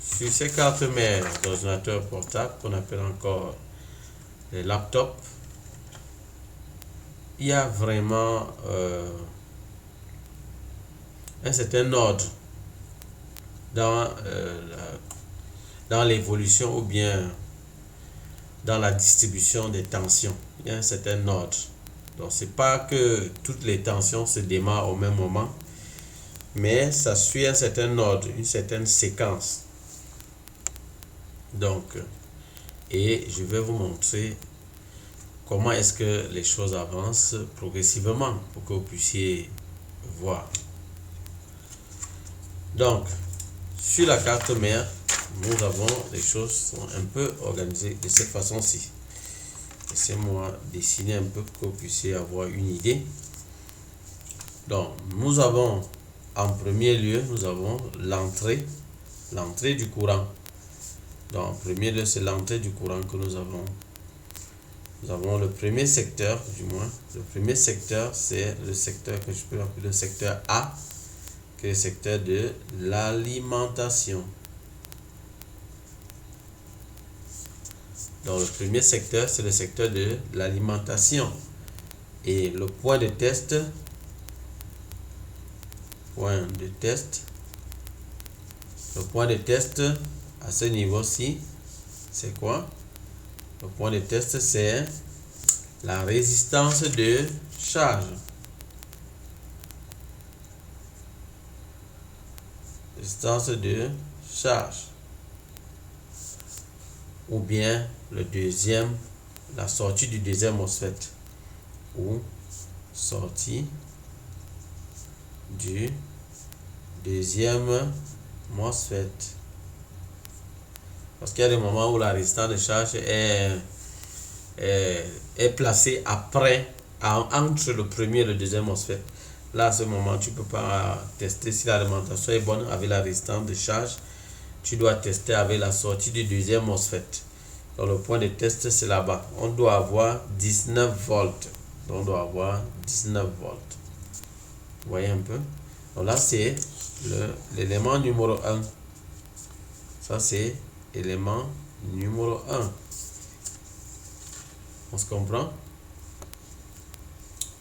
Sur ces cartes mères d'ordinateur portable, qu'on appelle encore les laptops, il y a vraiment un certain ordre dans l'évolution ou bien dans la distribution des tensions. Il y a un certain ordre. Donc, c'est pas que toutes les tensions se démarrent au même moment, mais ça suit un certain ordre, une certaine séquence. Donc, et je vais vous montrer comment est-ce que les choses avancent progressivement pour que vous puissiez voir. Donc, sur la carte mère, nous avons les choses sont un peu organisées de cette façon-ci. Laissez-moi dessiner un peu pour que vous puissiez avoir une idée. Donc, nous avons en premier lieu, nous avons l'entrée du courant. Donc, en premier lieu, c'est l'entrée du courant que nous avons. Nous avons le premier secteur, du moins. Le premier secteur, c'est le secteur que je peux appeler le secteur A, qui est le secteur de l'alimentation. Donc, le premier secteur, c'est le secteur de l'alimentation. Et le point de test, le point de test à ce niveau-ci, c'est quoi? Le point de test, c'est la résistance de charge. Résistance de charge. Ou bien la sortie du deuxième MOSFET. Ou sortie du deuxième MOSFET. Parce qu'il y a des moments où la résistance de charge est placée après, entre le premier et le deuxième MOSFET. Là, à ce moment, tu ne peux pas tester si l'alimentation est bonne avec la résistance de charge. Tu dois tester avec la sortie du deuxième MOSFET. Donc, le point de test, c'est là-bas. On doit avoir 19 volts. Donc, on doit avoir 19 volts. Vous voyez un peu? Donc là, c'est l'élément numéro 1. Ça, c'est l'élément numéro 1. On se comprend?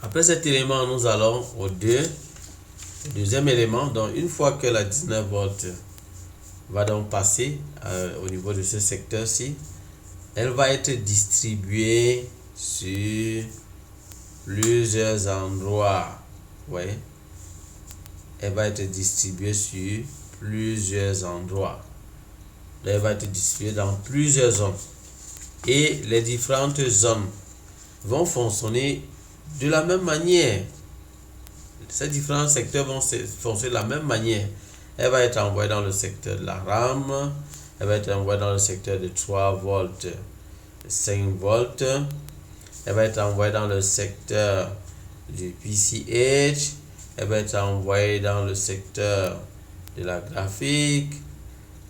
Après cet élément, nous allons au deuxième élément. Donc, une fois que la 19 volts va donc passer au niveau de ce secteur-ci, elle va être distribuée sur plusieurs endroits. Vous voyez? Elle va être distribuée sur plusieurs endroits. Elle va être distribuée dans plusieurs zones. Et les différentes zones vont fonctionner de la même manière. Ces différents secteurs vont fonctionner de la même manière. Elle va être envoyée dans le secteur de la RAM. Elle va être envoyée dans le secteur de 3 volts, 5 volts. Elle va être envoyée dans le secteur du PCH. Elle va être envoyée dans le secteur de la graphique.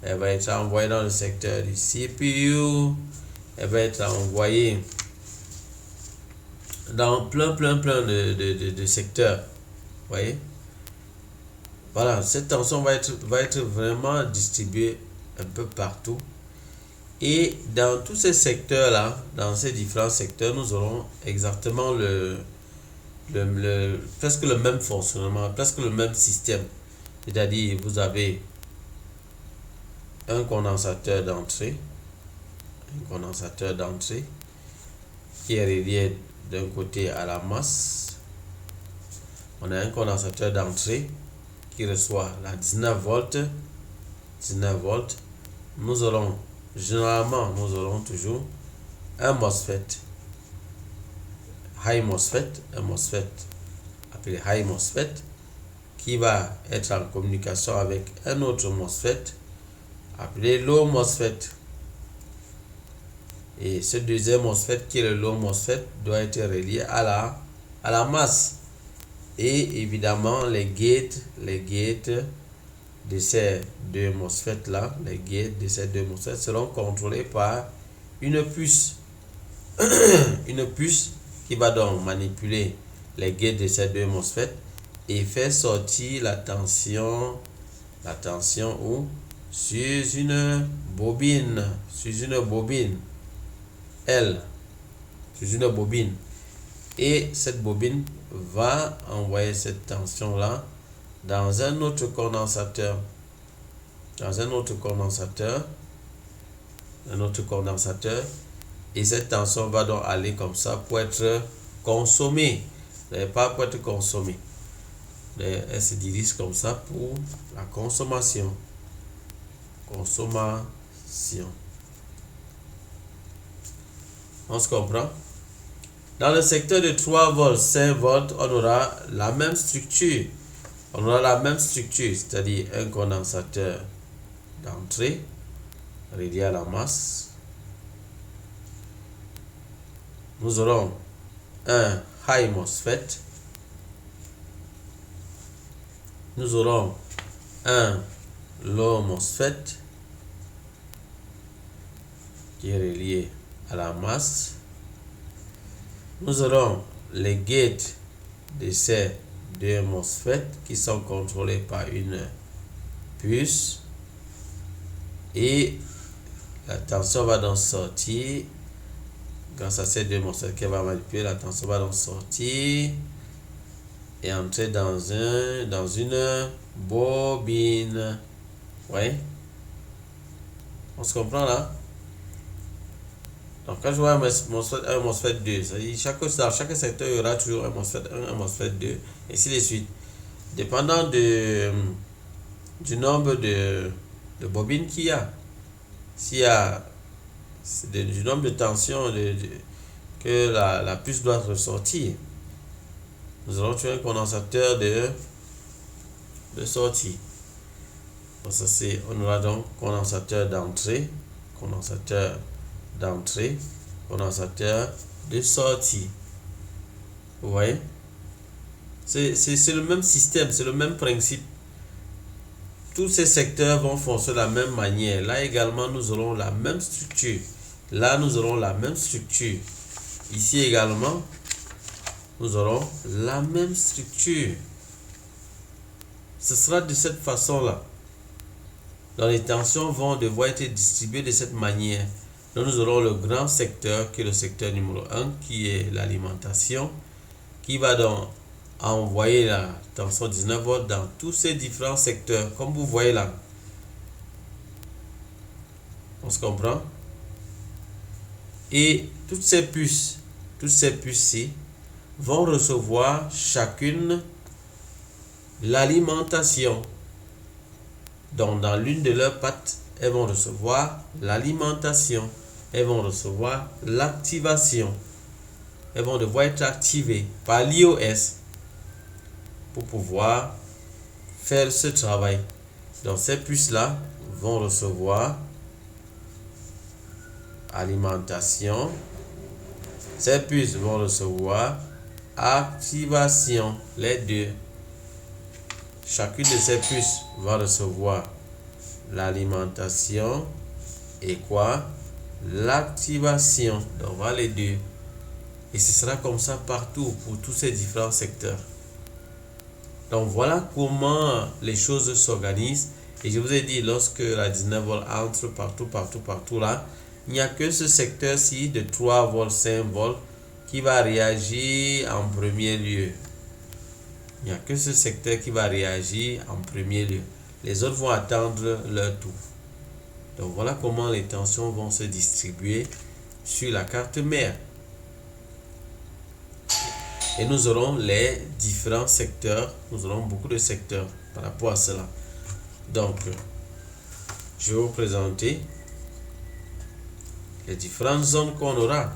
Elle va être envoyée dans le secteur du CPU. Elle va être envoyée dans plein de secteurs. Vous voyez? Voilà, cette tension va être vraiment distribuée un peu partout. Et dans tous ces secteurs-là, dans ces différents secteurs, nous aurons exactement presque le même fonctionnement, presque le même système. C'est-à-dire, vous avez un condensateur d'entrée, qui est relié d'un côté à la masse. On a un condensateur d'entrée qui reçoit la 19 volts. Généralement, nous aurons toujours un MOSFET, high MOSFET, un MOSFET appelé high MOSFET, qui va être en communication avec un autre MOSFET appelé low MOSFET. Et ce deuxième MOSFET, qui est le low MOSFET, doit être relié à la masse. Et évidemment, les gates de ces deux MOSFET là, seront contrôlés par une puce. Une puce qui va donc manipuler les gates de ces deux MOSFET et faire sortir la tension où sur une bobine, L, sur une bobine. Et cette bobine va envoyer cette tension là dans un autre condensateur, et cette tension va donc aller comme ça pour être consommée, pas pour être consommée. Elle se dirige comme ça pour la consommation. On se comprend? Dans le secteur de 3 volts, 5 volts, on aura la même structure. C'est-à-dire un condensateur d'entrée relié à la masse. Nous aurons un high MOSFET. Nous aurons un low MOSFET qui est relié à la masse. Nous aurons les gates de ces deux MOSFET qui sont contrôlés par une puce, et la tension va donc sortir grâce à ces deux MOSFET qu'elle va manipuler. La tension va donc sortir et entrer dans une bobine. Ouais, on se comprend là? Donc quand je vois un MOSFET 2, c'est-à-dire dans chaque secteur il y aura toujours un MOSFET 1, un MOSFET 2, et ainsi de suite. Dépendant du nombre de bobines qu'il y a. S'il y a du nombre de tensions que la puce doit ressortir, nous allons trouver un condensateur de sortie. Donc ça on aura donc condensateur d'entrée, condensateur de sortie. Vous voyez? C'est le même système, c'est le même principe. Tous ces secteurs vont fonctionner de la même manière. Là également, nous aurons la même structure. Ici également, nous aurons la même structure. Ce sera de cette façon-là. Donc les tensions vont devoir être distribuées de cette manière. Donc nous aurons le grand secteur qui est le secteur numéro 1, qui est l'alimentation, qui va donc envoyer la tension 19 volts dans tous ces différents secteurs, comme vous voyez là. On se comprend? Et toutes ces puces-ci vont recevoir chacune l'alimentation. Donc dans l'une de leurs pattes, elles vont recevoir l'alimentation, elles vont recevoir l'activation, elles vont devoir être activées par l'iOS pour pouvoir faire ce travail. Donc ces puces-là vont recevoir alimentation, ces puces vont recevoir activation, les deux. Chacune de ces puces va recevoir l'alimentation et l'activation. Donc voilà les deux. Et ce sera comme ça partout pour tous ces différents secteurs. Donc voilà comment les choses s'organisent. Et je vous ai dit, lorsque la 19 volts entre partout là, il n'y a que ce secteur-ci de 3 volts, 5 volts qui va réagir en premier lieu. Il n'y a que ce secteur qui va réagir en premier lieu. Les autres vont attendre leur tour. Donc voilà comment les tensions vont se distribuer sur la carte mère. Et nous aurons les différents secteurs. Nous aurons beaucoup de secteurs par rapport à cela. Donc, je vais vous présenter les différentes zones qu'on aura.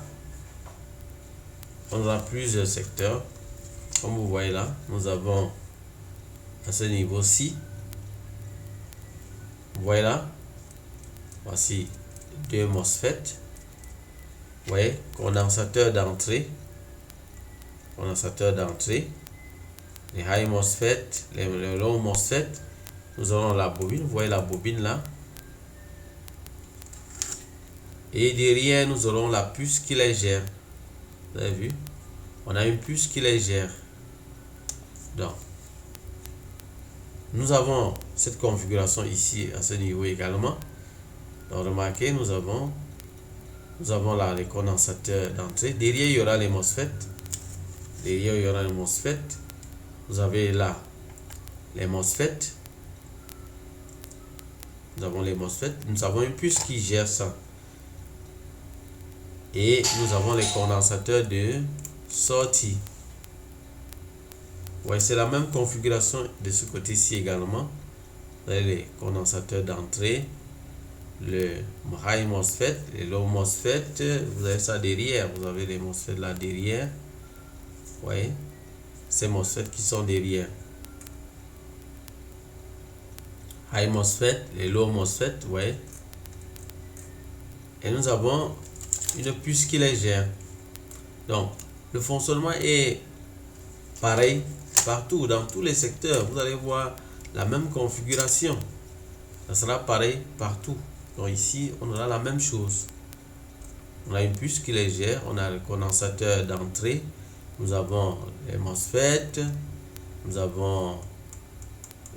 On aura plusieurs secteurs. Comme vous voyez là, nous avons à ce niveau-ci. Vous voyez là, voici deux MOSFET. Vous voyez, condensateur d'entrée, les high MOSFET, les low MOSFET. Nous avons la bobine, vous voyez la bobine là. Et derrière, nous aurons la puce qui les gère. Vous avez vu? On a une puce qui les gère. Donc, nous avons cette configuration ici à ce niveau également. Donc remarquez, nous avons là les condensateurs d'entrée. Derrière, il y aura les MOSFET. Derrière, il y aura les MOSFET. Vous avez là les MOSFET. Nous avons les MOSFET. Nous avons une puce qui gère ça. Et nous avons les condensateurs de sortie. Ouais, c'est la même configuration de ce côté-ci également. Vous avez les condensateurs d'entrée, le high MOSFET, les low MOSFET. Vous avez ça derrière. Vous avez les MOSFET là derrière. Ouais, ces MOSFET qui sont derrière. High MOSFET, les low MOSFET, ouais. Et nous avons une puce qui les gère. Donc, le fonctionnement est pareil partout, dans tous les secteurs. Vous allez voir la même configuration. Ça sera pareil partout. Donc ici, on aura la même chose. On a une puce qui les gère. On a le condensateur d'entrée. Nous avons les MOSFET. Nous avons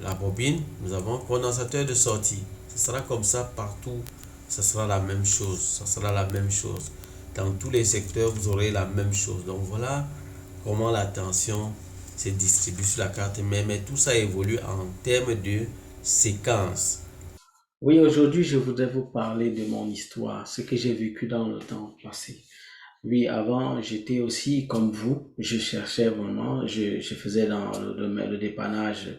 la bobine. Nous avons le condensateur de sortie. Ce sera comme ça partout. Ce sera la même chose. Ça sera la même chose. Dans tous les secteurs, vous aurez la même chose. Donc voilà comment la tension se distribue sur la carte mère. Mais tout ça évolue en termes de séquence. Oui, aujourd'hui, je voudrais vous parler de mon histoire, ce que j'ai vécu dans le temps passé. Oui, avant, j'étais aussi comme vous. Je cherchais vraiment, je faisais dans le dépannage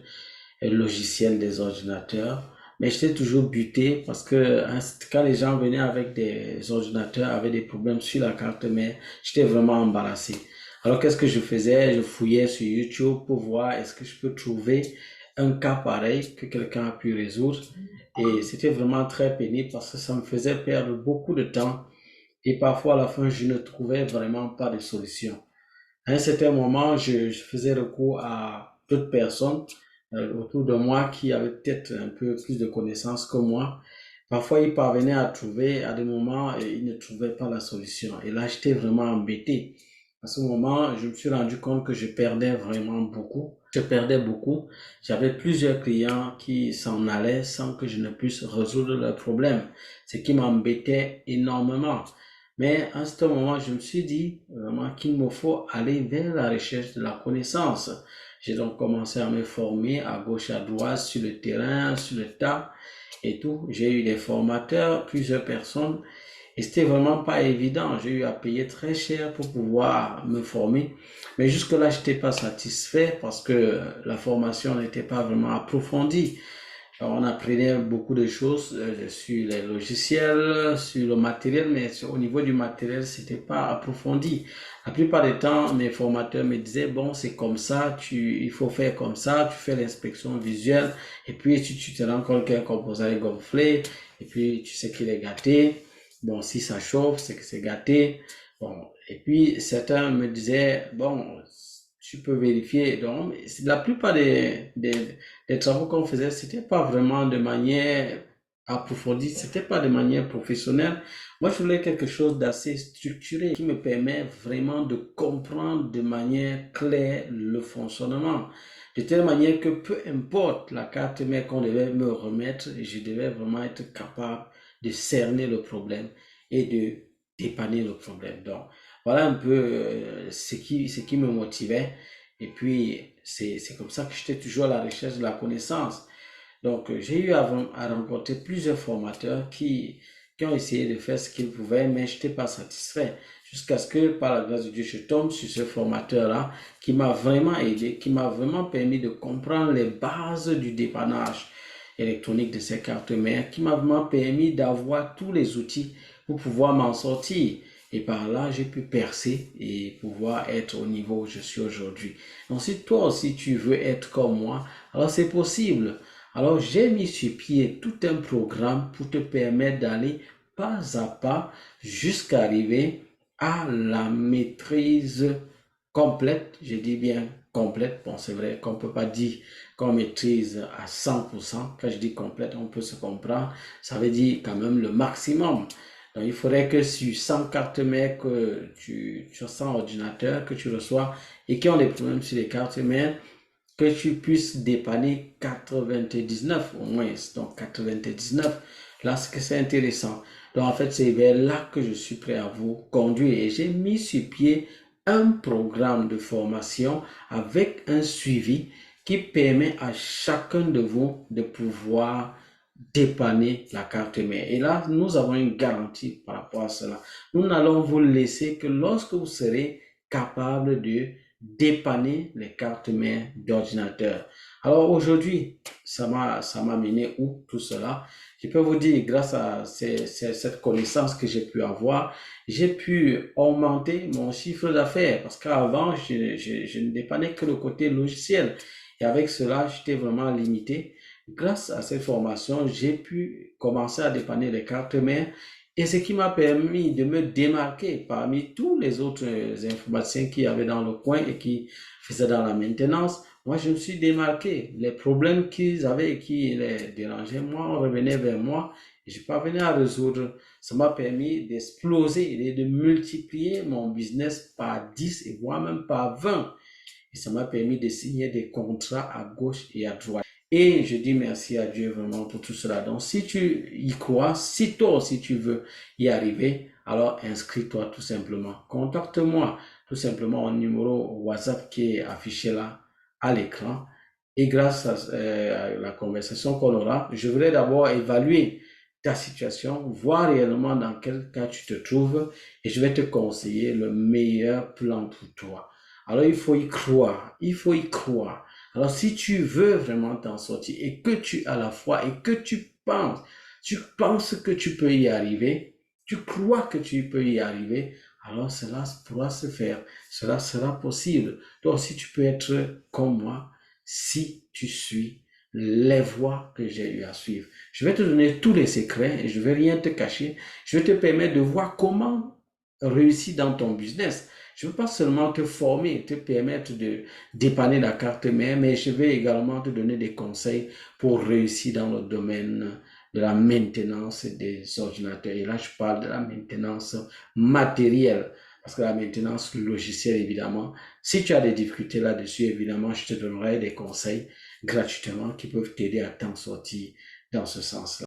logiciel des ordinateurs. Mais j'étais toujours buté parce que quand les gens venaient avec des ordinateurs, avec des problèmes sur la carte mère, j'étais vraiment embarrassé. Alors, qu'est-ce que je faisais? Je fouillais sur YouTube pour voir est-ce que je peux trouver un cas pareil que quelqu'un a pu résoudre. Et c'était vraiment très pénible parce que ça me faisait perdre beaucoup de temps et parfois à la fin, je ne trouvais vraiment pas de solution. À un certain moment, je faisais recours à d'autres personnes autour de moi qui avaient peut-être un peu plus de connaissances que moi. Parfois, ils parvenaient à trouver, à des moments, et ils ne trouvaient pas la solution. Et là, j'étais vraiment embêté. À ce moment, je me suis rendu compte que je perdais vraiment beaucoup. Je perdais beaucoup. J'avais plusieurs clients qui s'en allaient sans que je ne puisse résoudre leurs problèmes, ce qui m'embêtait énormément. Mais à ce moment, je me suis dit vraiment qu'il me faut aller vers la recherche de la connaissance. J'ai donc commencé à me former à gauche, à droite, sur le terrain, sur le tas et tout. J'ai eu des formateurs, plusieurs personnes, et c'était vraiment pas évident. J'ai eu à payer très cher pour pouvoir me former. Mais jusque-là, je n'étais pas satisfait parce que la formation n'était pas vraiment approfondie. Alors, on apprenait beaucoup de choses sur les logiciels, sur le matériel, mais au niveau du matériel, c'était pas approfondi. La plupart du temps, mes formateurs me disaient, bon, c'est comme ça, il faut faire comme ça, tu fais l'inspection visuelle, et puis tu te rends compte qu'un composant est gonflé, et puis tu sais qu'il est gâté. Bon, si ça chauffe, c'est que c'est gâté. Bon, et puis certains me disaient, bon, tu peux vérifier. Donc, la plupart des travaux qu'on faisait, c'était pas vraiment de manière approfondie, c'était pas de manière professionnelle. Moi, je voulais quelque chose d'assez structuré qui me permet vraiment de comprendre de manière claire le fonctionnement. De telle manière que peu importe la carte mère qu'on devait me remettre, je devais vraiment être capable de cerner le problème et de dépanner le problème. Donc, voilà un peu ce qui me motivait. Et puis, c'est comme ça que j'étais toujours à la recherche de la connaissance. Donc, j'ai eu à rencontrer plusieurs formateurs qui ont essayé de faire ce qu'ils pouvaient, mais je n'étais pas satisfait. Jusqu'à ce que, par la grâce de Dieu, je tombe sur ce formateur-là qui m'a vraiment aidé, qui m'a vraiment permis de comprendre les bases du dépannage électronique de ces cartes mères, qui m'a vraiment permis d'avoir tous les outils pour pouvoir m'en sortir. Et par là, j'ai pu percer et pouvoir être au niveau où je suis aujourd'hui. Donc, si toi aussi tu veux être comme moi, alors c'est possible. Alors, j'ai mis sur pied tout un programme pour te permettre d'aller pas à pas jusqu'à arriver à la maîtrise complète. Je dis bien complète. Bon, c'est vrai qu'on ne peut pas dire qu'on maîtrise à 100%. Quand je dis complète, on peut se comprendre. Ça veut dire quand même le maximum. Donc, il faudrait que sur 100 cartes mères sur 100 ordinateurs que tu reçois et qui ont des problèmes sur les cartes mères, que tu puisses dépanner 99 au moins. Donc 99, là, c'est intéressant. Donc en fait, c'est vers là que je suis prêt à vous conduire. Et j'ai mis sur pied un programme de formation avec un suivi qui permet à chacun de vous de pouvoir dépanner la carte mère. Et là, nous avons une garantie par rapport à cela. Nous n'allons vous laisser que lorsque vous serez capable de dépanner les cartes mères d'ordinateur. Alors aujourd'hui, ça m'a mené où tout cela? Je peux vous dire, grâce à cette connaissance que j'ai pu avoir, j'ai pu augmenter mon chiffre d'affaires parce qu'avant, je ne dépannais que le côté logiciel. Et avec cela, j'étais vraiment limité. Grâce à cette formation, j'ai pu commencer à dépanner les cartes mères et ce qui m'a permis de me démarquer parmi tous les autres informaticiens qui avaient dans le coin et qui faisaient dans la maintenance. Moi, je me suis démarqué. Les problèmes qu'ils avaient et qui les dérangeaient, moi, on revenait vers moi et je parvenais à résoudre. Ça m'a permis d'exploser et de multiplier mon business par 10 et voire même par 20. Et ça m'a permis de signer des contrats à gauche et à droite. Et je dis merci à Dieu vraiment pour tout cela. Donc, si tu y crois, si toi aussi tu veux y arriver, alors inscris-toi tout simplement. Contacte-moi tout simplement au numéro WhatsApp qui est affiché là à l'écran. Et grâce à la conversation qu'on aura, je voudrais d'abord évaluer ta situation, voir réellement dans quel cas tu te trouves et je vais te conseiller le meilleur plan pour toi. Alors, il faut y croire. Il faut y croire. Alors, si tu veux vraiment t'en sortir et que tu as la foi et que tu penses que tu peux y arriver, tu crois que tu peux y arriver, alors cela pourra se faire. Cela sera possible. Donc, si tu peux être comme moi, si tu suis les voies que j'ai eu à suivre. Je vais te donner tous les secrets et je vais rien te cacher. Je vais te permettre de voir comment réussir dans ton business. Je ne veux pas seulement te former, te permettre de dépanner la carte mère, mais je vais également te donner des conseils pour réussir dans le domaine de la maintenance des ordinateurs. Et là, je parle de la maintenance matérielle, parce que la maintenance logicielle, évidemment, si tu as des difficultés là-dessus, évidemment, je te donnerai des conseils gratuitement qui peuvent t'aider à t'en sortir dans ce sens-là.